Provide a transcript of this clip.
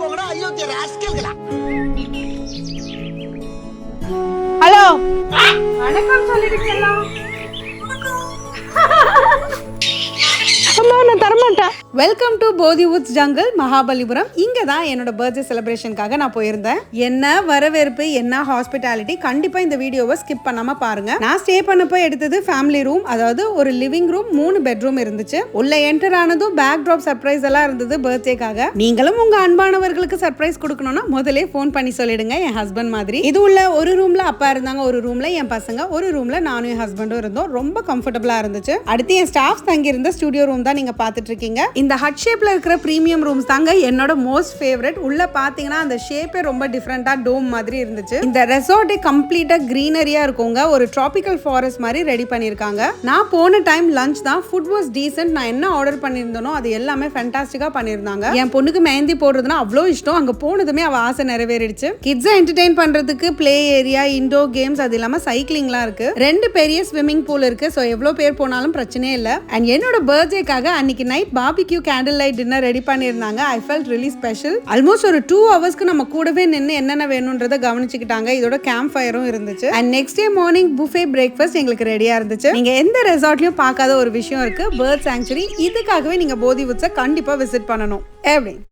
போங்கடா அயோக்கிய ராஸ்கல்களா. ஹலோ வணக்கம் சொல்லிடுச்சலாம். நான் தரமாட்டேன். Welcome to Bodhiwoods jungle Mahabalipuram. இங்கே தான் என்னோட பர்த்டே செலிப்ரேஷனுக்காக நான் போயிருந்தேன். என்ன வரவேற்பு, என்ன ஹாஸ்பிட்டாலிட்டி. கண்டிப்பாக இந்த வீடியோவை ஸ்கிப் பண்ணாமல் பாருங்க. நான் ஸ்டே பண்ணப்போ எடுத்தது ஃபேமிலி ரூம், அதாவது ஒரு லிவிங் ரூம், 3 பெட்ரூம் இருந்துச்சு. உள்ள என்டர் ஆனதும் பேக் ட்ராப் சர்ப்ரைஸ் எல்லாம் இருந்தது பர்த்டேக்காக. நீங்களும் உங்க அன்பானவர்களுக்கு சர்ப்ரைஸ் கொடுக்கணும்னா முதலே ஃபோன் பண்ணி சொல்லிடுங்க. என் ஹஸ்பண்ட் மாதிரி இது உள்ள ஒரு ரூம்ல அப்பா இருந்தாங்க, ஒரு ரூம்ல என் பசங்க, ஒரு ரூம்ல நானும் என் ஹஸ்பண்டும் இருந்தோம். ரொம்ப கம்ஃபர்டபுளா இருந்துச்சு. அடுத்து என் ஸ்டாஃப் தங்கி இருந்த ஸ்டுடியோ ரூம் தான் நீங்க பாத்துட்டு இருக்கீங்க. இந்த ஹட் ஷேப்ல இருக்கிற பிரீமியம் ரூம்ஸ் தாங்க என்னோட மோஸ்ட் ஃபேவரட். உள்ள பாத்தீங்கன்னா அந்த ஷேப்பே ரொம்ப டிஃபரெண்டா டோம் மாதிரி இருந்துச்சு. இந்த ரெசார்ட்டே கம்ப்ளீட்டா கிரீனரியா இருக்குங்க. ஒரு டிராபிக்கல் ஃபாரஸ்ட் மாதிரி ரெடி பண்ணிருக்காங்க. நான் போன டைம் லஞ்ச் தான். Food was decent. நான் என்ன ஆர்டர் பண்ணியிருந்தனோ அது எல்லாமே ஃபேண்டாஸ்டிக்கா பண்ணிருந்தாங்க. என் பொண்ணுக்கு மெஹந்தி போடுறதுன்னா அவ்வளோ இஷ்டம். அங்க போனதுமே அவ ஆசை நிறைவேறிடுச்சு. கிட்ஸை என்டர்டெயின் பண்றதுக்கு பிளே ஏரியா, இன்டோர் கேம்ஸ், அது இல்லாம சைக்கிளிங்லாம் இருக்கு. 2 பெரிய ஸ்விம்மிங் பூல் இருக்கு. ஸோ எவ்வளோ பேர் போனாலும் பிரச்சனையே இல்லை. அண்ட் என்னோட பர்த்டேக்காக அன்னைக்கு night barbecue candle light dinner ready பண்ணியிருந்தாங்க. I felt really special. Almost ஒரு 2 ஹவர்ஸ்க்கு நம்ம கூடவே நின்று என்னென்ன வேணும்ன்றதை கவனிச்சுக்கிட்டாங்க. இதோட கேம்ப் ஃபயரும் இருந்துச்சு. And next day morning buffet breakfast எங்களுக்கு ரெடியா இருந்துச்சு. நீங்க எந்த ரெசார்ட்லயும் பார்க்காத ஒரு விஷயம் இருக்கு, பேர்ட் சாங்சுரி. இதுக்காகவே நீங்க போதிவுட்ஸை கண்டிப்பா விசிட் பண்ணணும். எப்படி